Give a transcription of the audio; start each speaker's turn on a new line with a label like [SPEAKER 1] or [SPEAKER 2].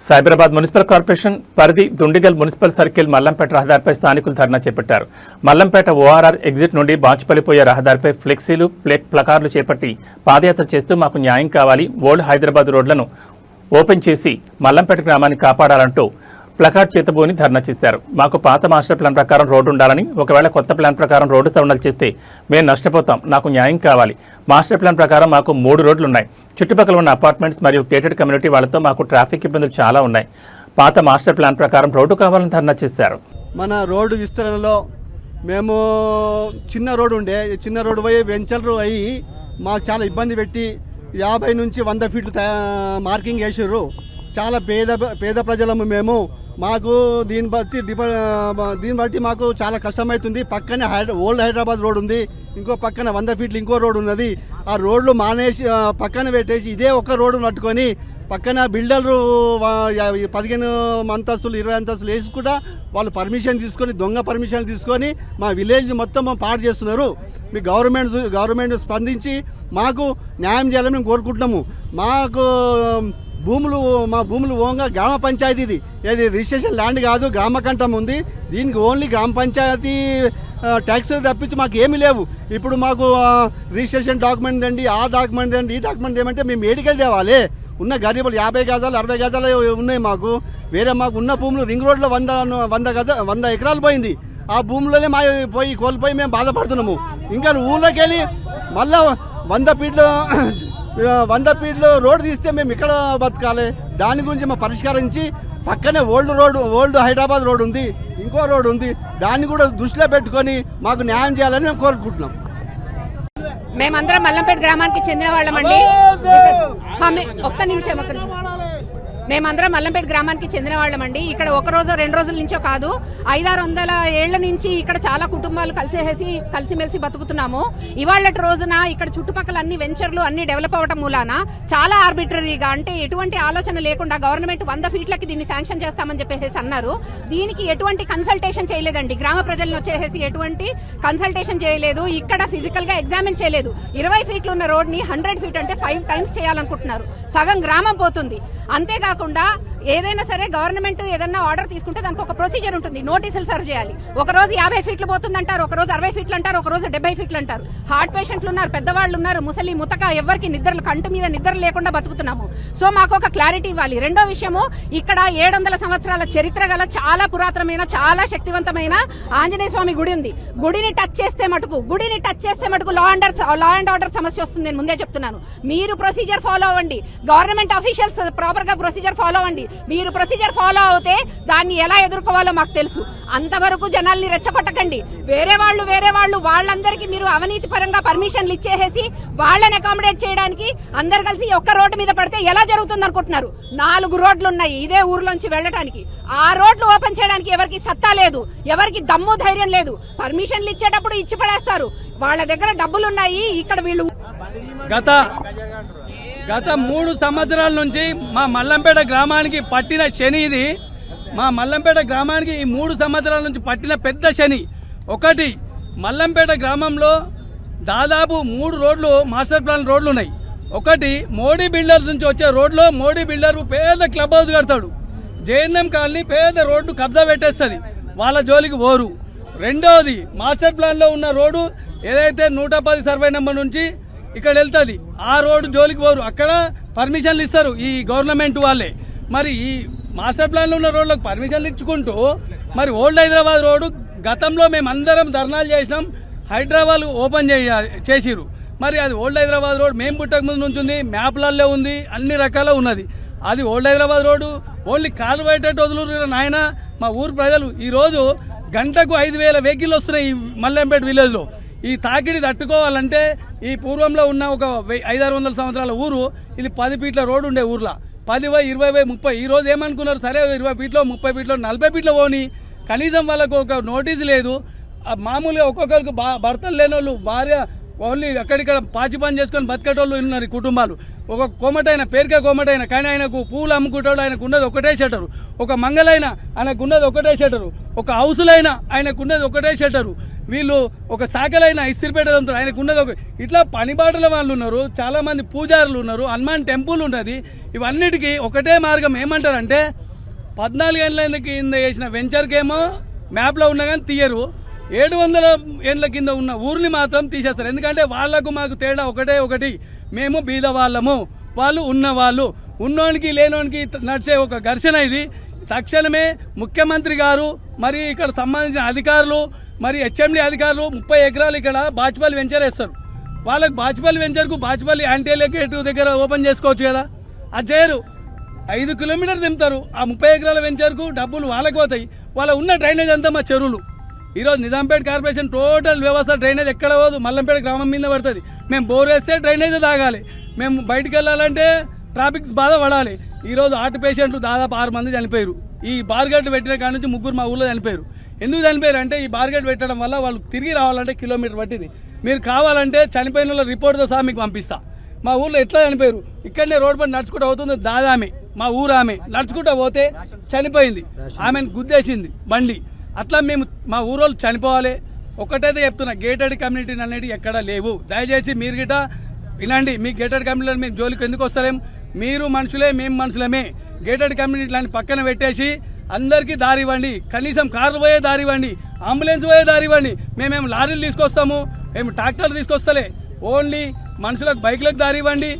[SPEAKER 1] Cyberabad municipal corporation పరిధి Dundigal municipal circle Mallampet రహదారిపై స్థానికులు ధర్నా చేపట్టారు. మల్లంపేట ఓఆర్ఆర్ ఎగ్జిట్ నుండి బాచుపల్లిపోయే రహదారిపై ఫ్లెక్సీలు, ప్లకార్డులు చేపట్టి పాదయాత్ర చేస్తూ మాకు న్యాయం కావాలి, ఓల్డ్ హైదరాబాద్ రోడ్లను ఓపెన్ చేసి మల్లంపేట గ్రామాన్ని కాపాడాలంటూ ప్లకార్డ్ చేతబూని ధర్నా చేశారు. మాకు పాత మాస్టర్ ప్లాన్ ప్రకారం రోడ్డు ఉండాలని, ఒకవేళ కొత్త ప్లాన్ ప్రకారం రోడ్డు సవరణలు చేస్తే మేము నష్టపోతాం, నాకు న్యాయం కావాలి. మాస్టర్ ప్లాన్ ప్రకారం మాకు 3 రోడ్లు ఉన్నాయి. చుట్టుపక్కల ఉన్న అపార్ట్మెంట్స్ మరియు గేటెడ్ కమ్యూనిటీ వాళ్ళతో మాకు ట్రాఫిక్ ఇబ్బందులు చాలా ఉన్నాయి. పాత మాస్టర్ ప్లాన్ ప్రకారం రోడ్డు కావాలని ధర్నా చేశారు.
[SPEAKER 2] మన రోడ్డు విస్తరణలో మేము చిన్న రోడ్డు ఉండే, చిన్న రోడ్డు పోయి వెంచర్లు అయ్యి మాకు చాలా ఇబ్బంది పెట్టి 50 నుంచి 100 ఫీట్లు మార్కింగ్ వేసారు. చాలా పేద ప్రజలము మేము. మాకు దీన్ని బట్టి మాకు చాలా కష్టమవుతుంది. పక్కనే ఓల్డ్ హైదరాబాద్ రోడ్ ఉంది, ఇంకో పక్కన 100 ఫీట్లు ఇంకో రోడ్ ఉన్నది. ఆ రోడ్లు మానేసి పక్కన పెట్టేసి ఇదే ఒక రోడ్డు నట్టుకొని పక్కన బిల్డర్లు 15 అంతస్తులు 20 అంతస్తులు వేసి కూడా వాళ్ళు పర్మిషన్ తీసుకొని, దొంగ పర్మిషన్ తీసుకొని మా విలేజ్ మొత్తం పాడు చేస్తున్నారు. మీ గవర్నమెంట్ స్పందించి మాకు న్యాయం చేయాలని మేము కోరుకుంటున్నాము. మాకు మా భూములు ఓన్గా గ్రామ పంచాయతీది, ఇది రిజిస్ట్రేషన్ ల్యాండ్ కాదు, గ్రామ కంఠం ఉంది. దీనికి ఓన్లీ గ్రామ పంచాయతీ ట్యాక్స్లు తప్పించి మాకు ఏమీ లేవు. ఇప్పుడు మాకు రిజిస్ట్రేషన్ డాక్యుమెంట్ అండి, ఆ డాక్యుమెంట్ అండి, ఈ డాక్యుమెంట్ ఏమంటే మేము ఏడికెళ్ళి తేవాలి. ఉన్న గరీబులు 50 గజాలు 60 గజాలు ఉన్నాయి మాకు. మాకు ఉన్న భూములు రింగ్ రోడ్లో 100 ఎకరాలు పోయింది. ఆ భూములనే మా కోల్పోయి మేము బాధపడుతున్నాము. ఇంకా ఊళ్ళోకి వెళ్ళి మళ్ళా 100 ఫీట్లు రోడ్డు తీస్తే మేము ఇక్కడ బతకాలి. దాని గురించి మా పరిష్కరించి పక్కనే ఓల్డ్ హైదరాబాద్ రోడ్ ఉంది, ఇంకో రోడ్ ఉంది. దాన్ని కూడా దృష్టిలో పెట్టుకొని మాకు న్యాయం చేయాలని మేము కోరుకుంటున్నాం.
[SPEAKER 3] మేమందరం మల్లంపేట గ్రామానికి చెందిన వాళ్ళమండి. ఒక్క నిమిషం. మేమందరం మల్లంపేట గ్రామానికి చెందిన వాళ్ళమండి. ఇక్కడ 1 రోజు 2 రోజుల నుంచో కాదు, 500-600 ఏళ్ల నుంచి ఇక్కడ చాలా కుటుంబాలు కలిసిమెలిసి బతుకుతున్నాము. ఇవాళటి రోజున ఇక్కడ చుట్టుపక్కల అన్ని వెంచర్లు అన్ని డెవలప్ అవ్వడం మూలాన చాలా ఆర్బిటరీగా, అంటే ఎటువంటి ఆలోచన లేకుండా గవర్నమెంట్ 100 ఫీట్లకి దీన్ని శాంక్షన్ చేస్తామని చెప్పేసి అన్నారు. దీనికి ఎటువంటి కన్సల్టేషన్ చేయలేదండి. గ్రామ ప్రజలను వచ్చేసి ఎటువంటి కన్సల్టేషన్ చేయలేదు. ఇక్కడ ఫిజికల్ గా ఎగ్జామిన్ చేయలేదు. 20 ఫీట్లు ఉన్న రోడ్ ని 100 ఫీట్ అంటే 5 టైమ్స్ చేయాలనుకుంటున్నారు. సగం గ్రామం పోతుంది. అంతేకాకుండా ఏదైనా సరే గవర్నమెంట్ ఏదైనా ఆర్డర్ తీసుకుంటే దానికి ఒక ప్రొసీజర్ ఉంటుంది. నోటీసులు సర్వ్ చేయాలి. ఒక రోజు 50 ఫీట్లు పోతుందంటారు, ఒక రోజు 60 ఫీట్లు అంటారు, ఒక రోజు 70 ఫీట్లు అంటారు. హార్ట్ పేషెంట్లు ఉన్నారు, పెద్దవాళ్ళు ఉన్నారు, ముసలి ముతక ఎవరికి కంటి మీద నిద్ర లేకుండా బతుకుతున్నాము. సో మాకు ఒక క్లారిటీ ఇవ్వాలి. రెండో విషయము, ఇక్కడ 700 సంవత్సరాల చరిత్ర గల చాలా పురాతనమైన చాలా శక్తివంతమైన ఆంజనేయ స్వామి గుడి ఉంది. గుడిని టచ్ చేస్తే మటుకు లా అండ్ ఆర్డర్ సమస్య వస్తుంది. నేను ముందే చెప్తున్నాను. మీరు ప్రొసీజర్ ఫాలో అవ్వండి. గవర్నమెంట్ అఫీషియల్స్ ప్రాపర్ గా ప్రొసీజర్ ఫాలో అవ్వండి. మీరు ప్రొసీజర్ ఫాలో అవుతే దాన్ని ఎలా ఎదుర్కోవాలో మాకు తెలుసు. అంతవరకు జనాల్ని రెచ్చగొట్టకండి. వేరే వాళ్ళు వాళ్ళందరికీ మీరు అవినీతి పరంగా పర్మిషన్లు ఇచ్చేసి వాళ్ళని అకామిడేట్ చేయడానికి అందరు కలిసి ఒక్క రోడ్డు మీద పడితే ఎలా జరుగుతుంది అనుకుంటున్నారు? 4 రోడ్లు ఉన్నాయి ఇదే ఊర్లోంచి వెళ్ళడానికి. ఆ రోడ్లు ఓపెన్ చేయడానికి ఎవరికి సత్తా లేదు, ఎవరికి దమ్ము ధైర్యం లేదు. పర్మిషన్లు ఇచ్చేటప్పుడు ఇచ్చి పడేస్తారు. వాళ్ళ దగ్గర డబ్బులున్నాయి. ఇక్కడ వీళ్ళు
[SPEAKER 4] గత 3 సంవత్సరాల నుంచి మా మల్లంపేట గ్రామానికి పట్టిన శని ఇది. మా మల్లంపేట గ్రామానికి ఈ 3 సంవత్సరాల నుంచి పట్టిన పెద్ద శని. ఒకటి, మల్లంపేట గ్రామంలో దాదాపు 3 రోడ్లు మాస్టర్ ప్లాన్ రోడ్లు ఉన్నాయి. ఒకటి, మోడీ బిల్డర్స్ నుంచి వచ్చే రోడ్లో మోడీ బిల్డర్ పేద క్లబ్ హౌస్ కడతాడు. జేఎన్ఎం కాలనీ పేద రోడ్డు కబ్జా పెట్టేస్తుంది, వాళ్ళ జోలికి పోరు. రెండవది, మాస్టర్ ప్లాన్లో ఉన్న రోడ్డు ఏదైతే 110 సర్వే నెంబర్ నుంచి ఇక్కడ వెళ్తుంది, ఆ రోడ్డు జోలికి పోరు. అక్కడ పర్మిషన్లు ఇస్తారు ఈ గవర్నమెంట్ వాళ్ళే. మరి ఈ మాస్టర్ ప్లాన్లో ఉన్న రోడ్లకు పర్మిషన్లు ఇచ్చుకుంటూ మరి ఓల్డ్ హైదరాబాద్ రోడ్డు గతంలో మేమందరం ధర్నాలు చేసినాం, హైదరాబాద్ ఓపెన్ చేసిరు. మరి అది ఓల్డ్ హైదరాబాద్ రోడ్ మేము పుట్టక ముందు నుంచి ఉంది, మ్యాప్లలో ఉంది, అన్ని రకాల ఉన్నది. అది ఓల్డ్ హైదరాబాద్ రోడ్డు ఓన్లీ కాలు బయటట్టు వదులు నాయన. మా ఊరు ప్రజలు ఈరోజు గంటకు 5,000 వెహికల్ వస్తున్నాయి ఈ మల్లంపేట విలేజ్లో. ఈ తాకిడి తట్టుకోవాలంటే ఈ పూర్వంలో ఉన్న ఒక 500-600 సంవత్సరాల ఊరు ఇది 10 ఫీట్ల రోడ్డు ఉండే ఊర్లో 10/20/30. ఈ రోజు ఏమనుకున్నారు, సరే 20 ఫీట్లో 30 ఫీట్లో 40 ఫీట్లో పోని. కనీసం వాళ్ళకు ఒక నోటీసు లేదు. మామూలుగా ఒక్కొక్కరికి భర్తలు లేని వాళ్ళు, భార్య ఓన్లీ అక్కడిక్కడ పాచి పని చేసుకొని బతికేటోళ్ళు ఉన్నారు కుటుంబాలు. ఒక కోమటైన పేరుకే కోమటైన, కానీ ఆయనకు పూలు అమ్ముకుంటాడు, ఆయనకు ఉన్నది ఒకటే షటరు. ఒక మంగళైన ఆయనకు ఉన్నది ఒకటే షటరు. ఒక హౌసులైనా ఆయనకు ఉన్నది ఒకటే షటరు. వీళ్ళు ఒక శాఖలైన ఇస్తిరిపేట తమ్ముతారు, ఆయనకు ఉన్నది ఒక ఇట్లా పనిబాటల వాళ్ళు ఉన్నారు, చాలామంది పూజారులు ఉన్నారు, హనుమాన్ టెంపుల్ ఉన్నది. ఇవన్నిటికీ ఒకటే మార్గం ఏమంటారంటే 14 ఏళ్ళ కింద చేసిన వెంచర్కేమో మ్యాప్లో ఉన్నా కానీ తీయరు, 700 ఏళ్ళ కింద ఉన్న ఊరిని మాత్రం తీసేస్తారు. ఎందుకంటే వాళ్లకు మాకు తేడా ఒకటి, మేము బీదవాళ్ళము, వాళ్ళు ఉన్నవాళ్ళు. ఉన్నోనికి లేనోనికి నడిచే ఒక ఘర్షణ ఇది. తక్షణమే ముఖ్యమంత్రి గారు మరి ఇక్కడ సంబంధించిన అధికారులు మరి హెచ్ఎండి అధికారులు 30 ఎకరాలు ఇక్కడ బాచుపల్లి వెంచర్ వేస్తారు. వాళ్ళకి బాచుపల్లి వెంచర్కు బాచుపల్లి యాంటీలేకేటివ్ దగ్గర ఓపెన్ చేసుకోవచ్చు కదా, అది చేయరు. 5 కిలోమీటర్లు దింపుతారు. ఆ 30 ఎకరాల వెంచర్కు డబ్బులు వాళ్ళకి పోతాయి. వాళ్ళ ఉన్న డ్రైనేజ్ అంతా మా చెరువులు. ఈరోజు నిజాంపేట కార్పొరేషన్ టోటల్ వ్యవస్థ డ్రైనేజ్ ఎక్కడ పోదు, మల్లంపేట గ్రామం మీద పడుతుంది. మేము బోర్ వేస్తే డ్రైనేజ్ తాగాలి, మేము బయటకు వెళ్ళాలంటే ట్రాఫిక్ బాధ పడాలి. ఈరోజు హార్ట్ పేషెంట్లు దాదాపు 6 మంది చనిపోయారు. ఈ బార్గేట్ పెట్టిన కాడ నుంచి 3 మా ఊళ్ళో చనిపోయారు. ఎందుకు చనిపోయారు అంటే ఈ బార్గేట్ పెట్టడం వల్ల వాళ్ళు తిరిగి రావాలంటే కిలోమీటర్ పట్టింది. మీరు కావాలంటే చనిపోయిన వాళ్ళ రిపోర్ట్తో సహా మీకు పంపిస్తా. మా ఊళ్ళో ఎట్లా చనిపోయారు, ఇక్కడనే రోడ్ పని నడుచుకుంటూ అవుతుంది. దాదామె మా ఊరు ఆమె నడుచుకుంటూ పోతే చనిపోయింది, ఆమెను గుద్దేసింది బండి. అట్లా మేము మా ఊరోళ్ళు చనిపోవాలి. ఒకటైతే చెప్తున్నా, గేటెడ్ కమ్యూనిటీ అనేవి ఎక్కడా లేవు. దయచేసి మీరు గిట వినండి, మీ గేటెడ్ కమ్యూనిటీ మేము జోలికి ఎందుకు వస్తలేం, మీరు మనుషులే మేము మనుషులమే. గేటెడ్ కమ్యూనిటీలను పక్కన పెట్టేసి అందరికీ దారి ఇవ్వండి, కనీసం కార్లు పోయే దారి ఇవ్వండి, అంబులెన్స్ పోయే దారి ఇవ్వండి. మేమేం లారీలు తీసుకొస్తాము, మేము ట్రాక్టర్లు తీసుకొస్తలే, ఓన్లీ మనుషులకు బైక్లకు దారి ఇవ్వండి.